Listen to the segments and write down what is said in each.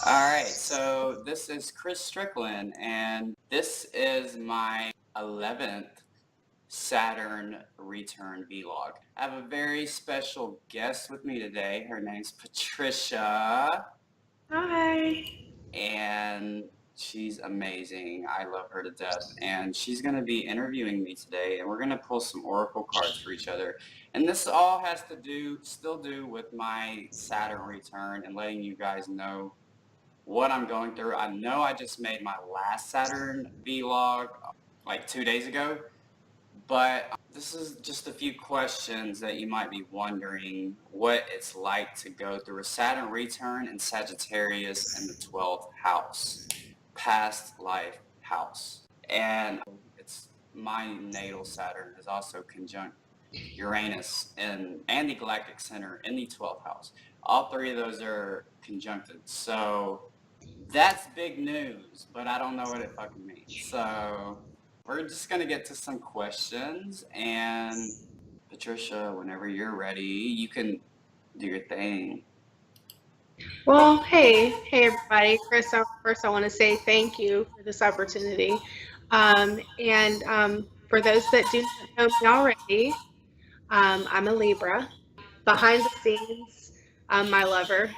All right, so this is Chris Strickland, and this is my 11th Saturn Return vlog. I have a very special guest with me today. Her name's Patricia, Hi. and she's amazing. I love her to death, and she's going to be interviewing me today, and we're going to pull some oracle cards for each other. And this all has to still do with my Saturn return and letting you guys know what I'm going through. I know I just made my last Saturn vlog like 2 days ago, but this is just a few questions that you might be wondering what it's like to go through a Saturn return in Sagittarius in the 12th house, past life house. And it's my natal Saturn is also conjunct Uranus and the galactic center in the 12th house. All three of those are conjuncted. So that's big news, but I don't know what it fucking means. So we're just going to get to some questions, and Patricia, whenever you're ready, you can do your thing. Well, hey everybody. Chris, first I want to say thank you for this opportunity. And for those that do not know me already, I'm a Libra. Behind the scenes, my lover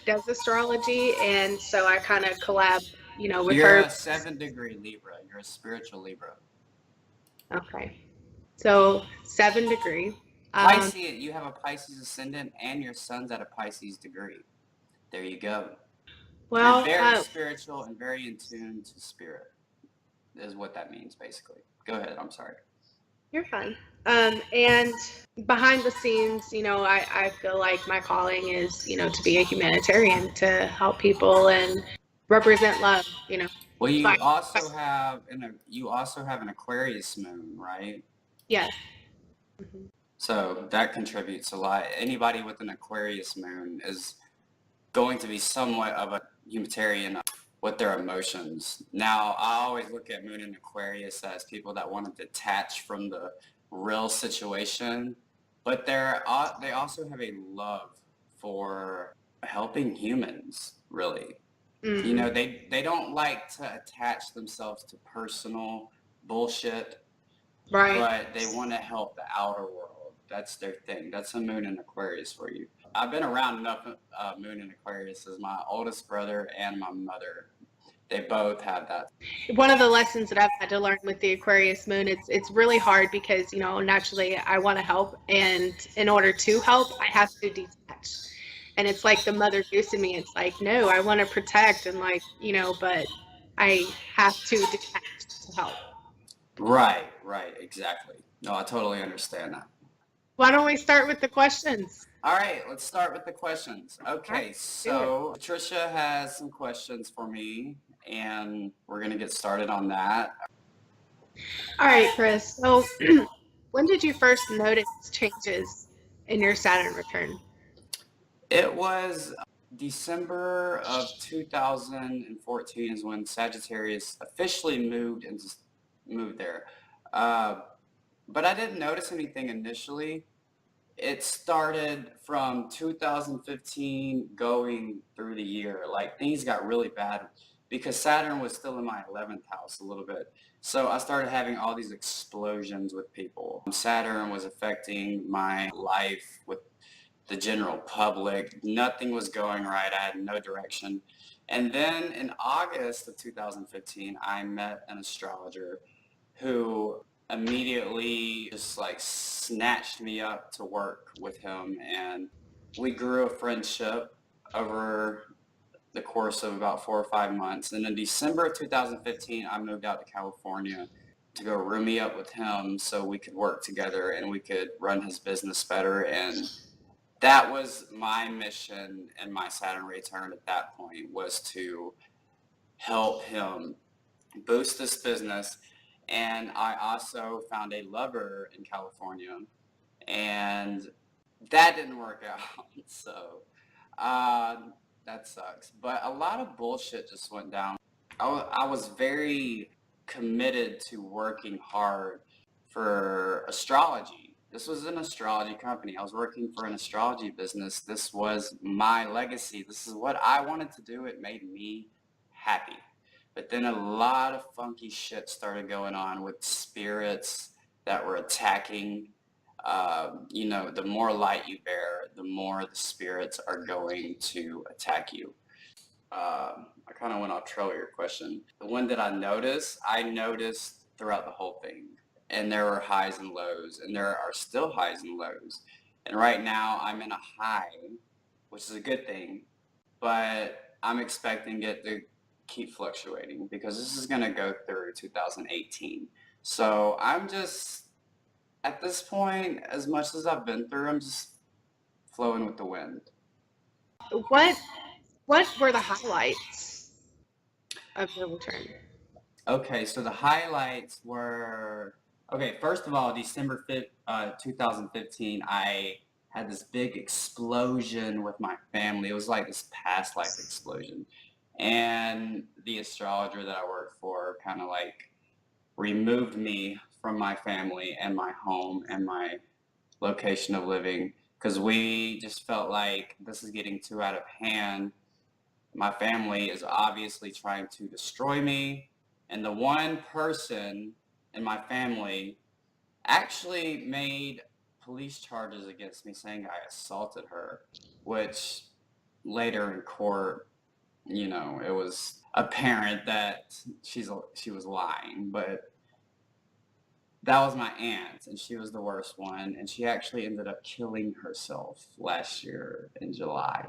does astrology, and so I kind of collab, with You're her. a 7-degree Libra. You're a spiritual Libra. Okay. So 7 degree. Pisces, you have a Pisces ascendant, and your son's at a Pisces degree. There you go. Well, You're very spiritual and very in tune to spirit, is what that means, basically. Go ahead. I'm sorry. You're fine. And behind the scenes, I feel like my calling is, to be a humanitarian, to help people and represent love, Well, you Fine. also have an Aquarius moon, right? Yes. Mhm. So that contributes a lot. Anybody with an Aquarius moon is going to be somewhat of a humanitarian with their emotions. Now, I always look at Moon and Aquarius as people that want to detach from the real situation, but they also have a love for helping humans, really. Mhm. You know, they don't like to attach themselves to personal bullshit, Right. but they want to help the outer world. That's their thing. That's a Moon in Aquarius for you. I've been around enough Moon in Aquarius as my oldest brother and my mother. They both have that. One of the lessons that I've had to learn with the Aquarius moon, it's really hard because, naturally I want to help, and in order to help, I have to detach. And it's like the mother goose in me. It's like, no, I want to protect and but I have to detach to help. Right, exactly. No, I totally understand that. Why don't we start with the questions? All right, let's start with the questions. Okay, Right, so Patricia has some questions for me, and we're going to get started on that. All right, Chris. So when did you first notice changes in your Saturn return? It was December of 2014 is when Sagittarius officially moved there. Uh, but I didn't notice anything initially. It started from 2015 going through the year. Like things got really bad because Saturn was still in my 11th house a little bit. So I started having all these explosions with people. Saturn was affecting my life with the general public. Nothing was going right. I had no direction. And then in August of 2015, I met an astrologer who immediately just like snatched me up to work with him, and we grew a friendship over the course of about 4 or 5 months. And in December of 2015, I moved out to California to go room me up with him so we could work together and we could run his business better. And that was my mission and my Saturn return at that point, was to help him boost this business. And I also found a lover in California, and that didn't work out. So that sucks. But a lot of bullshit just went down. I was very committed to working hard for astrology. This was an astrology company. I was working for an astrology business. This was my legacy. This is what I wanted to do. It made me happy. But then a lot of funky shit started going on with spirits that were attacking. The more light you bear, the more the spirits are going to attack you. I kind of went off trail with your question. The one that I noticed throughout the whole thing. And there were highs and lows, and there are still highs and lows. And right now I'm in a high, which is a good thing, but I'm expecting it to keep fluctuating because this is going to go through 2018. So I'm just, at this point, as much as I've been through, I'm just flowing with the wind. What were the highlights of your return? Okay, so the highlights were, okay, first of all, December 5th, 2015, I had this big explosion with my family. It was like this past life explosion. And the astrologer that I worked for kind of like removed me from my family and my home and my location of living because we just felt like this is getting too out of hand. My family is obviously trying to destroy me. And the one person in my family actually made police charges against me saying I assaulted her, which later in court, it was apparent that she was lying, but that was my aunt, and she was the worst one, and she actually ended up killing herself last year in July.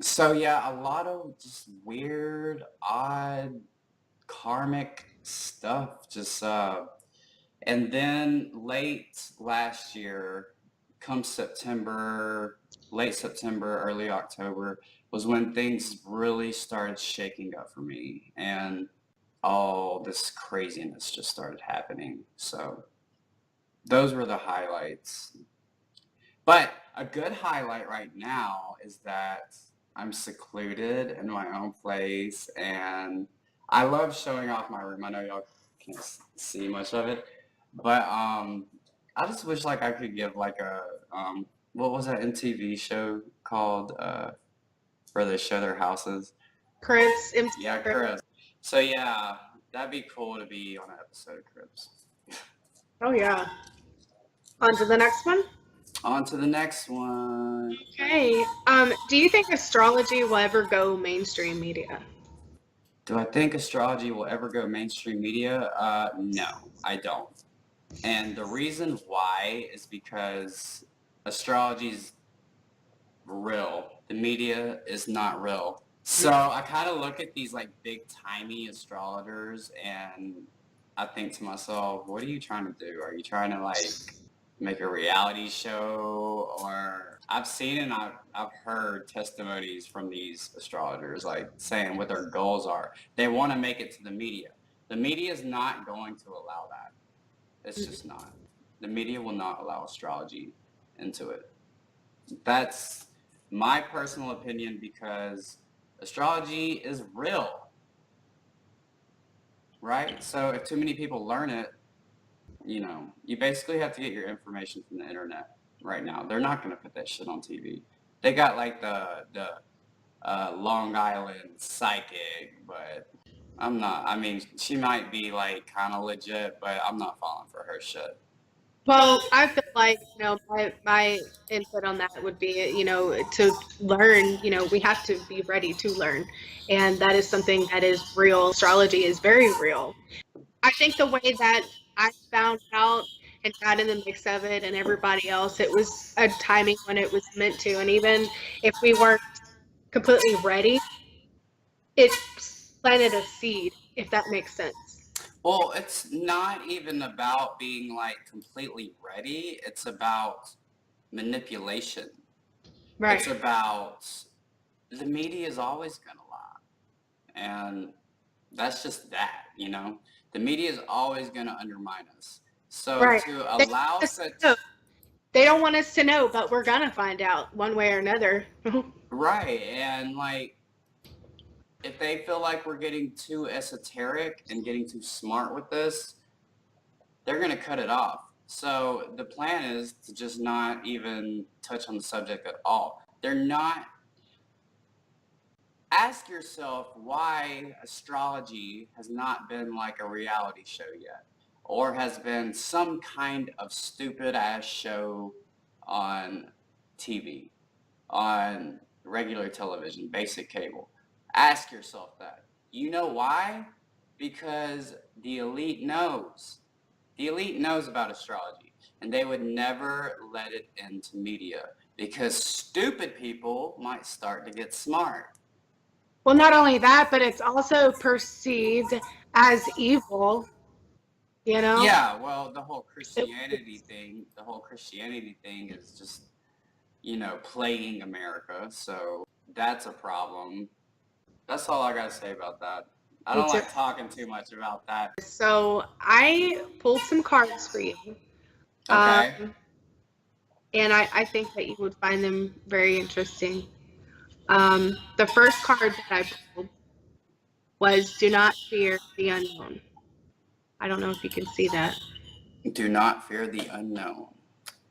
So yeah, a lot of just weird, odd, karmic stuff. And then late last year, come September, late September, early October, was when things really started shaking up for me, and all this craziness just started happening. So those were the highlights. But a good highlight right now is that I'm secluded in my own place, and I love showing off my room. I know y'all can't see much of it, but I just wish like I could give like a what was that MTV show called where they show their houses? Cribs. Yeah, Cribs. So yeah, that'd be cool to be on an episode of Cribs. Oh yeah. On to the next one. On to the next one. Okay. Do you think astrology will ever go mainstream media? Do I think astrology will ever go mainstream media? No, I don't. And the reason why is because astrology's real. The media is not real. So I kind of look at these like big timey astrologers and I think to myself, what are you trying to do? Are you trying to like make a reality show? Or I've seen and I've heard testimonies from these astrologers like saying what their goals are. They want to make it to the media. The media is not going to allow that. It's just not. The media will not allow astrology into it. That's my personal opinion because astrology is real, right? So if too many people learn it, you basically have to get your information from the internet right now. They're not going to put that shit on TV. They got like the Long Island psychic, but I'm not. I mean, she might be like kind of legit, but I'm not falling for her shit. Well, I feel like, my input on that would be, to learn, we have to be ready to learn. And that is something that is real. Astrology is very real. I think the way that I found out and got in the mix of it and everybody else, it was a timing when it was meant to. And even if we weren't completely ready, it planted a seed, if that makes sense. Well, it's not even about being like completely ready. It's about manipulation. Right. It's about the media is always going to lie. And that's just that, The media is always going to undermine us. So right. to allow such... They don't want us to know, but we're going to find out one way or another. Right. And like, if they feel like we're getting too esoteric and getting too smart with this, they're going to cut it off. So the plan is to just not even touch on the subject at all. They're not. Ask yourself why astrology has not been like a reality show yet, or has been some kind of stupid ass show on TV, on regular television, basic cable. Ask yourself that. You know why? Because the elite knows. The elite knows about astrology, and they would never let it into media because stupid people might start to get smart. Well, not only that, but it's also perceived as evil, you know? Yeah, well, the whole Christianity thing is just, plaguing America. So that's a problem. That's all I got to say about that. I Me don't too. like talking too much about that. So I pulled some cards for you. Okay. And I think that you would find them very interesting. The first card that I pulled was Do Not Fear the Unknown. I don't know if you can see that. Do not fear the unknown.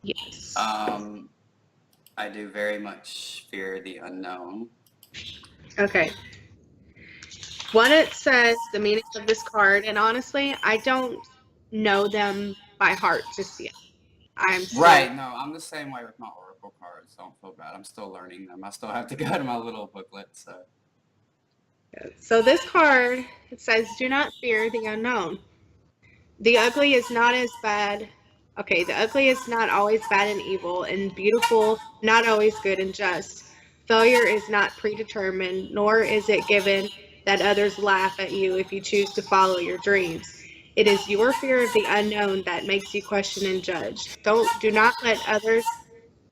Yes. I do very much fear the unknown. Okay. What it says, the meaning of this card, and honestly, I don't know them by heart just yet. I'm still Right. No, I'm the same way with my oracle cards. Don't feel bad. I'm still learning them. I still have to go to my little booklet. So this card, it says, Do not fear the unknown. The ugly is not as bad. Okay, the ugly is not always bad and evil, and beautiful, not always good and just. Failure is not predetermined, nor is it given that others laugh at you if you choose to follow your dreams. It is your fear of the unknown that makes you question and judge. Do not let others'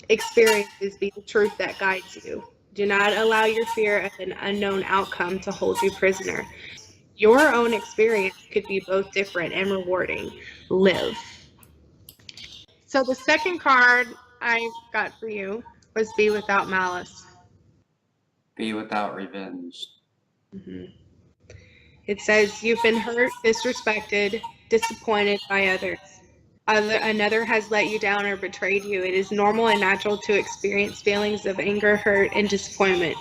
experiences be the truth that guides you. Do not allow your fear of an unknown outcome to hold you prisoner. Your own experience could be both different and rewarding. Live. So the second card I got for you was Be Without Malice. Be without revenge. Mm-hmm. It says you've been hurt, disrespected, disappointed by others. Another has let you down or betrayed you. It is normal and natural to experience feelings of anger, hurt, and disappointment.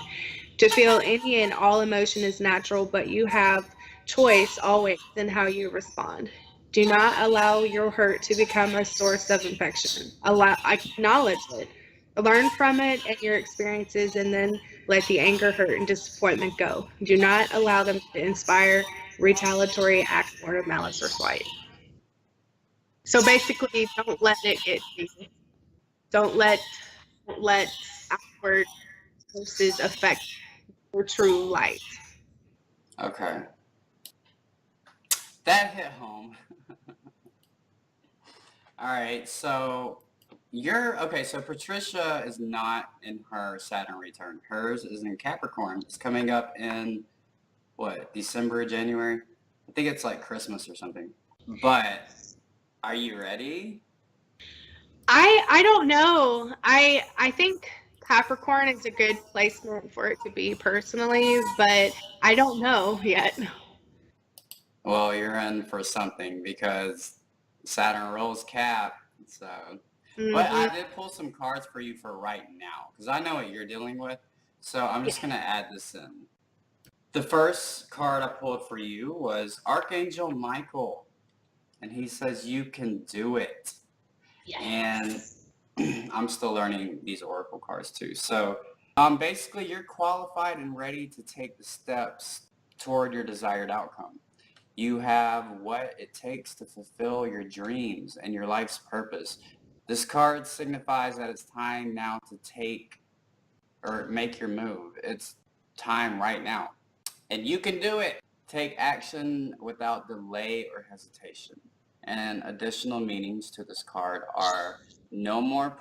To feel any and all emotion is natural, but you have choice always in how you respond. Do not allow your hurt to become a source of infection. Acknowledge it. Learn from it and your experiences, and then let the anger, hurt, and disappointment go. Do not allow them to inspire retaliatory acts or malice or spite. So basically, don't let it get to you. Don't let outward forces affect your true light. Okay. That hit home. All right. So so Patricia is not in her Saturn return. Hers is in Capricorn. It's coming up in what, December, January? I think it's like Christmas or something. But are you ready? I don't know. I think Capricorn is a good placement for it to be personally, but I don't know yet. Well, you're in for something because Saturn rolls Cap. So, but Mm-hmm. I did pull some cards for you for right now because I know what you're dealing with. So I'm just going to add this in. The first card I pulled for you was Archangel Michael, and he says you can do it. Yes. And I'm still learning these oracle cards too. So basically you're qualified and ready to take the steps toward your desired outcome. You have what it takes to fulfill your dreams and your life's purpose. This card signifies that it's time now to take or make your move. It's time right now. And you can do it. Take action without delay or hesitation. And additional meanings to this card are no more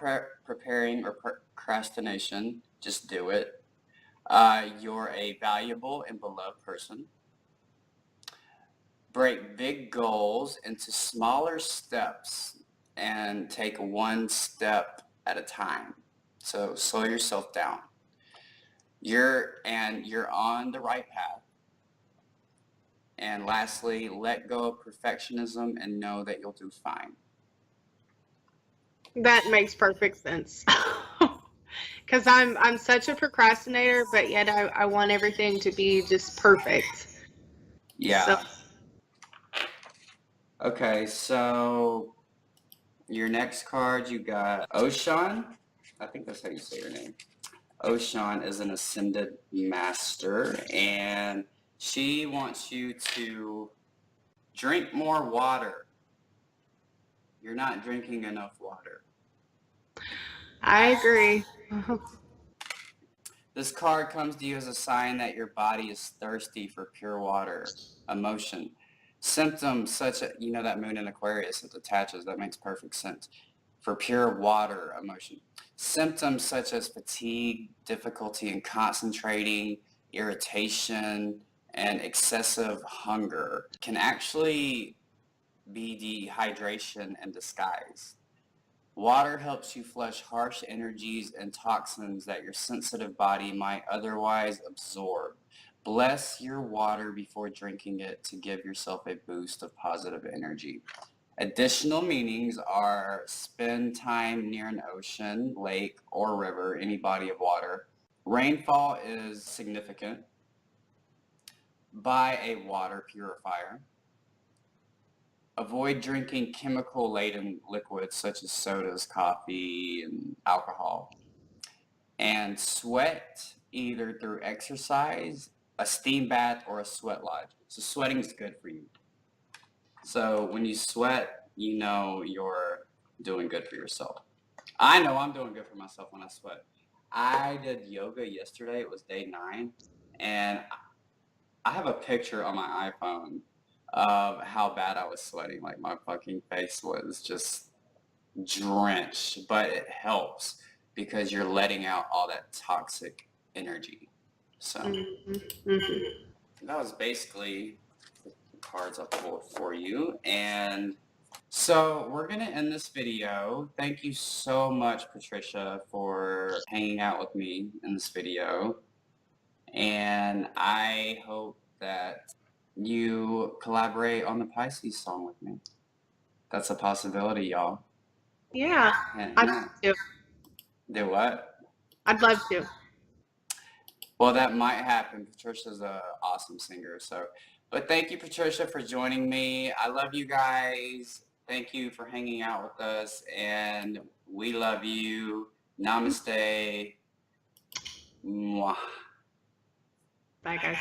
preparing or procrastination. Just do it. You're a valuable and beloved person. Break big goals into smaller steps and take one step at a time. So slow yourself down. You're on the right path. And lastly, let go of perfectionism and know that you'll do fine. That makes perfect sense. Because I'm such a procrastinator, but yet I want everything to be just perfect. Yeah. So, okay, so your next card, you got Oshan. I think that's how you say your name. Oshan is an ascended master, and she wants you to drink more water. You're not drinking enough water. I agree. This card comes to you as a sign that your body is thirsty for pure water, emotion. Symptoms such as, you know, that moon in Aquarius that attaches, that makes perfect sense. For pure water, emotion. Symptoms such as fatigue, difficulty in concentrating, irritation, and excessive hunger can actually be dehydration in disguise. Water helps you flush harsh energies and toxins that your sensitive body might otherwise absorb. Bless your water before drinking it to give yourself a boost of positive energy. Additional meanings are spend time near an ocean, lake, or river, any body of water. Rainfall is significant. Buy a water purifier. Avoid drinking chemical-laden liquids such as sodas, coffee, and alcohol. And sweat either through exercise, a steam bath, or a sweat lodge. So sweating is good for you. So when you sweat, you know you're doing good for yourself. I know I'm doing good for myself when I sweat. I did yoga yesterday. It was day 9. And I have a picture on my iPhone of how bad I was sweating. Like my fucking face was just drenched, but it helps because you're letting out all that toxic energy. So that was basically the cards I pulled for you. And so we're going to end this video. Thank you so much, Patricia, for hanging out with me in this video. And I hope that you collaborate on the Pisces song with me. That's a possibility, y'all. Yeah, I'd love to. Do what? I'd love to. Well, that might happen. Patricia's an awesome singer. But thank you, Patricia, for joining me. I love you guys. Thank you for hanging out with us. And we love you. Namaste. Mwah. Bye, guys.